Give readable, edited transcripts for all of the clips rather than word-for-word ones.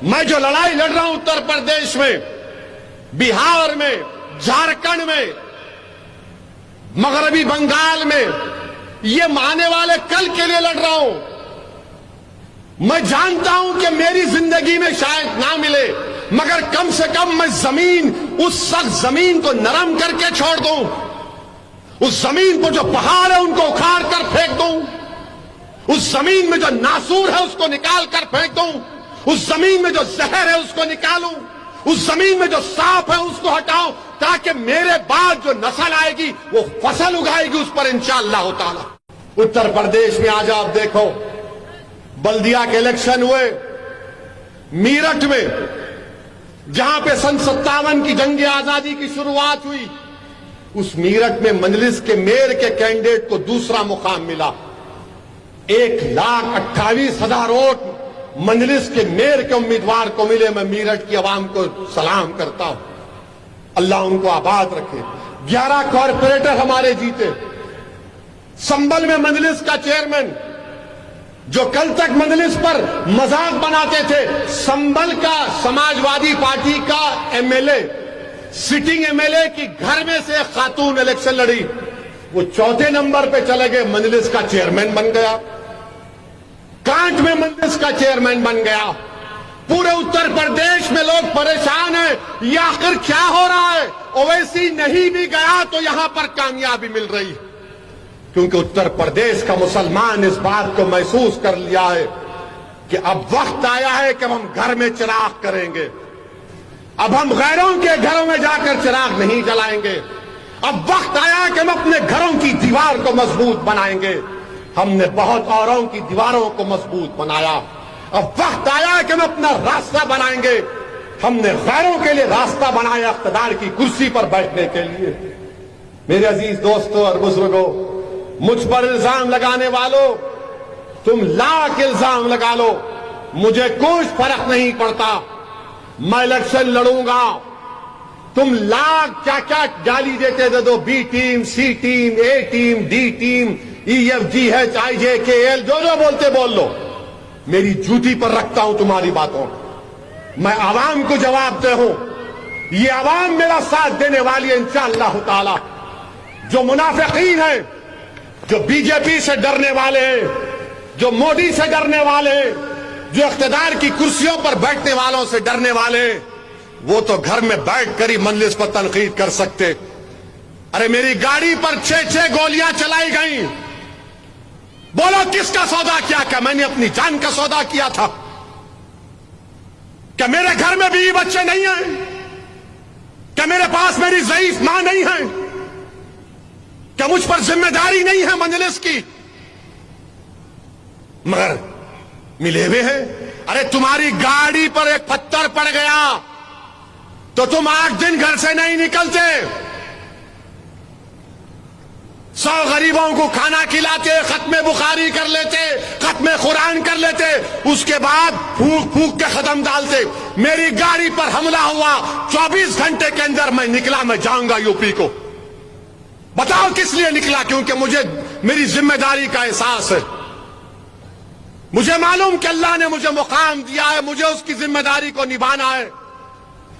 میں جو لڑائی لڑ رہا ہوں اتر پردیش میں، بہار میں، جھارکھنڈ میں، مغربی بنگال میں، یہ آنے والے کل کے لیے لڑ رہا ہوں۔ میں جانتا ہوں کہ میری زندگی میں شاید نہ ملے، مگر کم سے کم میں زمین، اس سخت زمین کو نرم کر کے چھوڑ دوں، اس زمین کو جو پہاڑ ہے ان کو اکھاڑ کر پھینک دوں، اس زمین میں جو ناسور ہے اس کو نکال کر پھینک دوں، اس زمین میں جو زہر ہے اس کو نکالوں، اس زمین میں جو سانپ ہے اس کو ہٹاؤں، تاکہ میرے بعد جو نسل آئے گی وہ فصل اگائے گی اس پر انشاءاللہ تعالی۔ اتر پردیش میں آج آپ دیکھو، بلدیہ کے الیکشن ہوئے، میرٹھ میں جہاں پہ سن 57 کی جنگ آزادی کی شروعات ہوئی، اس میرٹھ میں مجلس کے میئر کے کینڈیڈیٹ کو دوسرا مقام ملا۔ 1,28,000 ووٹ مجلس کے میئر کے امیدوار کو ملے۔ میں میرٹھ کی عوام کو سلام کرتا ہوں، اللہ ان کو آباد رکھے۔ 11 کارپوریٹر ہمارے جیتے۔ سنبل میں مجلس کا چیئرمین جو کل تک مجلس پر مذاق بناتے تھے، سنبل کا سماجوادی پارٹی کا M L A, sitting M L A کی گھر میں سے ایک خاتون الیکشن لڑی، وہ 4تھے نمبر پہ چلے گئے، مجلس کا چیئرمین بن گیا۔ کانٹ میں مجلس کا چیئرمین بن گیا۔ پورے اتر پردیش میں لوگ پریشان ہیں، یہ آخر کیا ہو رہا ہے؟ اویسی نہیں بھی گیا تو یہاں پر کامیابی مل رہی ہے، کیونکہ اتر پردیش کا مسلمان اس بات کو محسوس کر لیا ہے کہ اب وقت آیا ہے کہ ہم گھر میں چراغ کریں گے، اب ہم غیروں کے گھروں میں جا کر چراغ نہیں جلائیں گے، اب وقت آیا ہے کہ ہم اپنے گھروں کی دیوار کو مضبوط بنائیں گے۔ ہم نے بہت اوروں کی دیواروں کو مضبوط بنایا، اب وقت آیا ہے کہ ہم اپنا راستہ بنائیں گے۔ ہم نے غیروں کے لیے راستہ بنایا اقتدار کی کرسی پر بیٹھنے کے لیے۔ میرے عزیز دوستوں اور بزرگوں، مجھ پر الزام لگانے والوں، تم لاکھ الزام لگا لو، مجھے کوئی فرق نہیں پڑتا، میں الیکشن لڑوں گا۔ تم لاکھ کیا کیا گالی دیتے دے دو، B team, C team, A team, D team, E F G H I J K L, جو بولتے بول لو، میری جوتی پر رکھتا ہوں تمہاری باتوں۔ میں عوام کو جواب دے ہوں، یہ عوام میرا ساتھ دینے والی ہے انشاءاللہ تعالی۔ جو منافقین ہیں، جو بی جے پی سے ڈرنے والے ہیں، جو مودی سے ڈرنے والے ہیں، جو اقتدار کی کرسیوں پر بیٹھنے والوں سے ڈرنے والے ہیں، وہ تو گھر میں بیٹھ کر ہی مجلس پر تنقید کر سکتے۔ ارے میری گاڑی پر 6 گولیاں چلائی گئیں، بولو کس کا سودا کیا؟ کہ میں نے اپنی جان کا سودا کیا تھا؟ کہ میرے گھر میں بیوی بچے نہیں ہیں؟ کہ میرے پاس میری ضعیف ماں نہیں ہے؟ کہ مجھ پر ذمہ داری نہیں ہے مجلس کی؟ مگر ملے ہوئے ہیں۔ ارے تمہاری گاڑی پر ایک پتھر پڑ گیا تو تم 8 دن گھر سے نہیں نکلتے، 100 غریبوں کو کھانا کھلاتے، ختم بخاری کر لیتے، ختم قرآن کر لیتے، اس کے بعد پھونک پھونک کے ختم ڈالتے۔ میری گاڑی پر حملہ ہوا، 24 گھنٹے کے اندر میں نکلا، میں جاؤں گا یوپی کو۔ بتاؤ کس لیے نکلا؟ کیونکہ مجھے میری ذمہ داری کا احساس ہے، مجھے معلوم کہ اللہ نے مجھے مقام دیا ہے، مجھے اس کی ذمہ داری کو نبھانا ہے۔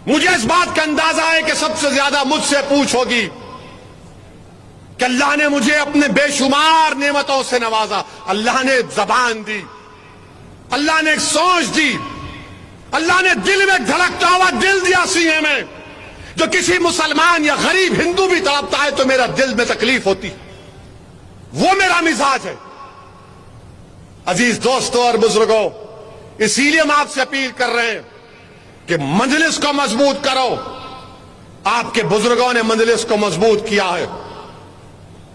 مجھے اس بات کا اندازہ ہے کہ سب سے زیادہ مجھ سے پوچھ ہوگی کہ اللہ نے مجھے اپنے بے شمار نعمتوں سے نوازا، اللہ نے زبان دی، اللہ نے ایک سوچ دی، اللہ نے دل میں دھڑکتا ہوا دل دیا سینے میں۔ جو کسی مسلمان یا غریب ہندو بھی تڑپتا ہے تو میرا دل میں تکلیف ہوتی، وہ میرا مزاج ہے۔ عزیز دوستوں اور بزرگوں، اسی لیے ہم آپ سے اپیل کر رہے ہیں کہ مجلس کو مضبوط کرو۔ آپ کے بزرگوں نے مجلس کو مضبوط کیا ہے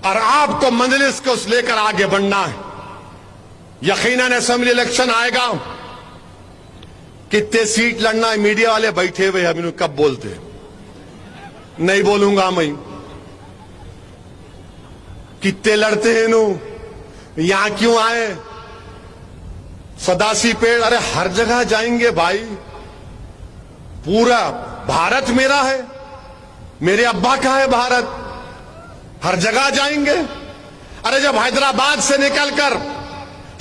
اور آپ کو مجلس کو لے کر آگے بڑھنا ہے۔ یقیناً اسمبلی الیکشن آئے گا، کتنے سیٹ لڑنا ہے، میڈیا والے بیٹھے ہوئے ہم انہوں کب بولتے ہیں، نہیں بولوں گا میں، کتنے لڑتے ہیں انہوں، یہاں کیوں آئے، سداسی پیڑ، ارے ہر جگہ جائیں گے بھائی، پورا بھارت میرا ہے، میرے ابا کا ہے بھارت، ہر جگہ جائیں گے۔ ارے جب حیدرآباد سے نکل کر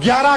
11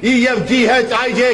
EFG HIJ